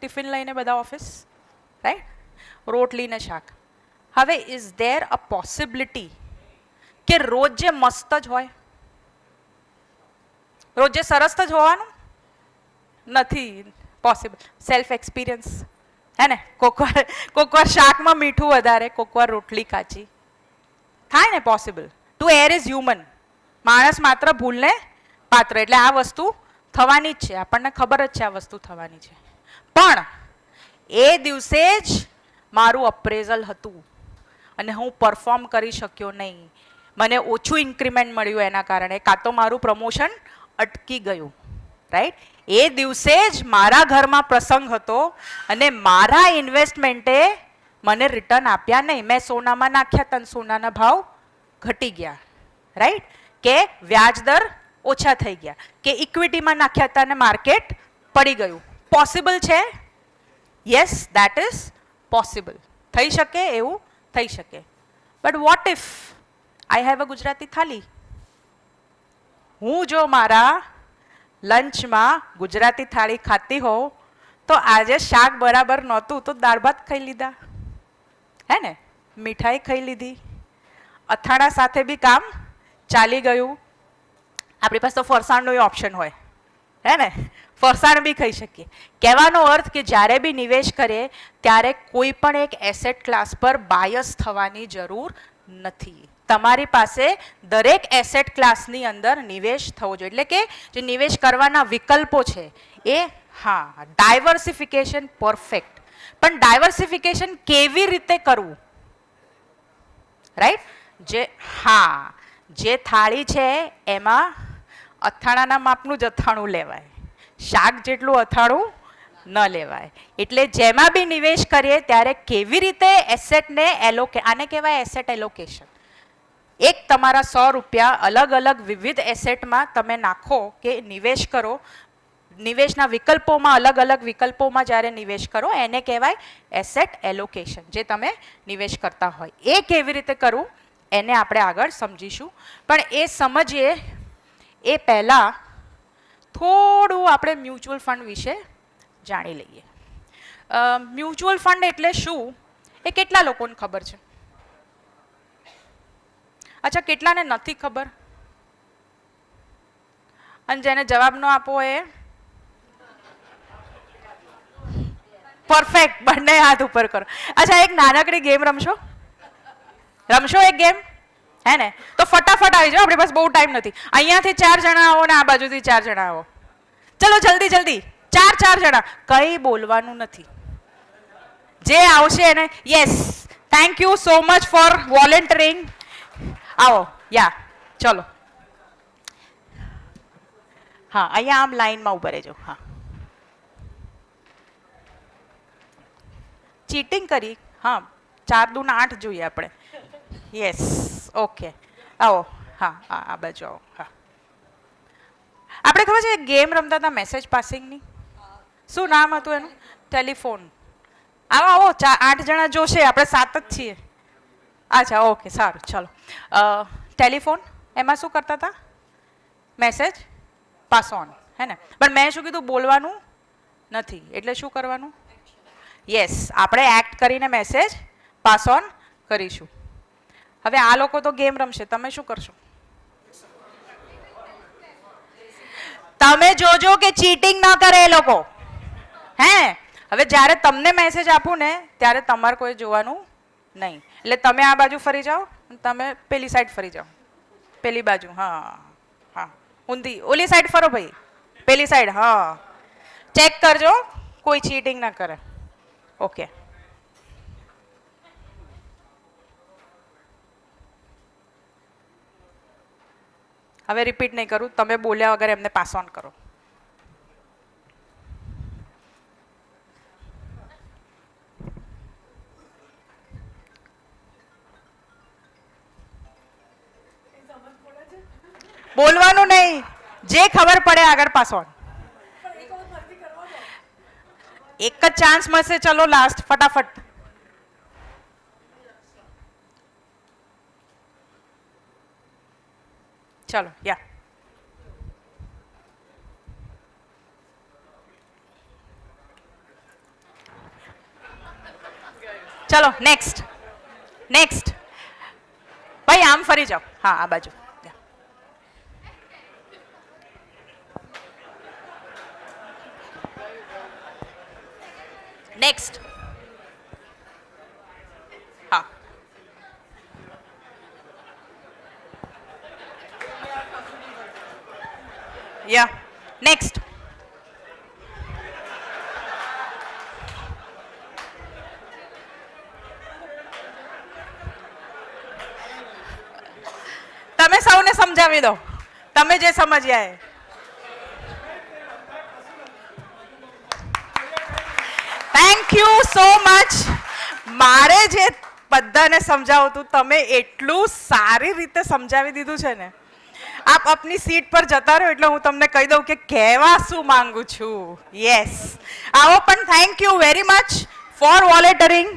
Tiffin લઈને બધા office, right? રોટલી ને શાક. હવે ઇઝ ધેર અ પોસિબિલિટી કે રોજ જે મસ્ત જ હોય, રોજ જે સરસ જ હોવાનું નથી પોસિબલ. સેલ્ફ એક્સપિરિયન્સ હે ને, કોકવાર શાકમાં મીઠું વધારે, કોકવાર રોટલી કાચી, થાય ને possible. Two air is human. માણસ માત્ર ભૂલને પાત્ર, એટલે આ વસ્તુ થવાની જ છે, આપણને ખબર જ છે આ વસ્તુ થવાની છે. પણ એ દિવસે જ મારું અપ્રેઝલ હતું અને હું પરફોર્મ કરી શક્યો નહીં. મને ઓછું ઇન્ક્રીમેન્ટ મળ્યું એના કારણે, કાં તો મારું પ્રમોશન અટકી ગયું, રાઈટ? એ દિવસે જ મારા ઘરમાં પ્રસંગ હતો અને મારા ઇન્વેસ્ટમેન્ટે મને રિટર્ન આપ્યા નહીં. મેં સોનામાં નાખ્યા હતા, સોનાના ભાવ ઘટી ગયા, રાઈટ? કે વ્યાજ દર ઓછા થઈ ગયા, કે ઇક્વિટીમાં નાખ્યા હતા અને માર્કેટ પડી ગયું. પોસિબલ છે? Yes, that is possible. થઈ શકે, એવું થઈ શકે. But what if I have a Gujarati thali? હું જો મારા લંચમાં ગુજરાતી થાળી ખાતી હોઉં તો આજે શાક બરાબર નહોતું તો દાળ ભાત ખાઈ લીધા, હે ને? મીઠાઈ ખાઈ લીધી, અથાણા સાથે બી કામ ચાલી ગયું. આપણી પાસે તો ફરસાણનો ઓપ્શન હોય, હે ને? ફરસાણ બી ખાઈ શકીએ. કહેવાનો અર્થ કે જ્યારે બી નિવેશ કરીએ ત્યારે કોઈ પણ એક એસેટ ક્લાસ પર બાયસ થવાની જરૂર નથી. તમારી પાસે દરેક એસેટ ક્લાસની અંદર નિવેશ થવો જોઈએ. એટલે કે જે નિવેશ કરવાના વિકલ્પો છે એ, હા, ડાયવર્સિફિકેશન પરફેક્ટ. પણ ડાયવર્સિફિકેશન કેવી રીતે કરવું, રાઈટ? હા, જે થાળી છે એમાં અથાણાના માપનું જ અથાણું લેવાય, શાક જેટલું અથાણું ન લેવાય. એટલે જેમાં બી નિવેશ કરીએ ત્યારે કેવી રીતે એસેટને આને કહેવાય એસેટ એલોકેશન. એક તમારા 100 રૂપિયા અલગ અલગ વિવિધ એસેટમાં તમે નાખો કે નિવેશ કરો, નિવેશના વિકલ્પોમાં, અલગ અલગ વિકલ્પોમાં જ્યારે નિવેશ કરો એને કહેવાય એસેટ એલોકેશન. જે તમે નિવેશ કરતા હોય એ કેવી રીતે કરવું એને આપણે આગળ સમજીશું. પણ એ સમજીએ એ પહેલાં થોડું આપણે મ્યુચ્યુઅલ ફંડ વિશે જાણી લઈએ. મ્યુચ્યુઅલ ફંડ એટલે શું એ કેટલા લોકોને ખબર છે? અચ્છા, કેટલાને નથી ખબર? અને જેને જવાબ ન આપવો એ પરફેક્ટ, બંને હાથ ઉપર કરો. અચ્છા, એક નાનકડી ગેમ રમશો? એક ગેમ, હે ને? તો ફટાફટ આવી જાઓ, આપણી પાસે બહુ ટાઈમ નથી. અહીંયાથી 4 જણા આવો ને આ બાજુથી 4 જણા આવો. ચલો જલ્દી જલ્દી, 4 જણા. કંઈ બોલવાનું નથી. જે આવશે એને yes, thank you so much for volunteering. આવો, યા, ચલો. હા, અહીંયા આમ લાઈનમાં ઉભા રહેજો. હા, ચીટિંગ કરી? હા, 4 દુ 8 જોઈએ આપણે. યસ, ઓકે, આવો. હા, હા, આ બાજુ આવો. હા, આપણે ખબર છે ગેમ રમતા હતા મેસેજ પાસિંગની? શું નામ હતું એનું? ટેલિફોન. આવો આવો, 8 જણા જોશે, આપણે 7 જ છીએ. અચ્છા, ઓકે, સારું, ચલો. ટેલિફોન, એમાં શું કરતા હતા? મેસેજ પાસ ઓન, હે ને? પણ મેં શું કીધું? બોલવાનું નથી. એટલે શું કરવાનું? યસ, આપણે એક્ટ કરીને મેસેજ પાસ ઓન કરીશું. હવે આ લોકો તો ગેમ રમશે, તમે શું કરશો? તમે જોજો કે ચીટિંગ ન કરે એ લોકો, હે? હવે જ્યારે તમને મેસેજ આપું ને ત્યારે તમારે કોઈ જોવાનું નહીં. એટલે તમે આ બાજુ ફરી જાઓ, તમે પેલી સાઈડ ફરી જાઓ, પેલી બાજુ. હા હા, ઊંધી ઓલી સાઈડ ફરો ભાઈ, પેલી સાઈડ. હા, ચેક કરજો કોઈ ચીટિંગ ના કરે. ઓકે, હવે રિપીટ નહીં કરું, તમે બોલ્યા વગર એમને પાસ ઓન કરો. બોલવાનું નહીં, જે ખબર પડે આગળ પાસ ઓન. એક જ ચાન્સ મળશે, ચલો લાસ્ટ, ફટાફટ. ચલો, યા. ચલો નેક્સ્ટ નેક્સ્ટ ભાઈ આમ ફરી જાઓ હા આ બાજુ નેક્સ્ટ હા યા નેક્સ્ટ તમે સૌને સમજાવી દો તમે જે સમજ્યા એ થેન્ક યુ સો મચ મારે જે બધાને સમજાવતું તમે એટલું સારી રીતે સમજાવી દીધું છે ને આપ આપની સીટ પર જતા રહો એટલે હું તમને કહી દઉં કે કહેવા શું માંગુ છું યસ આવો પણ thank you very much for વોલેન્ટિયરિંગ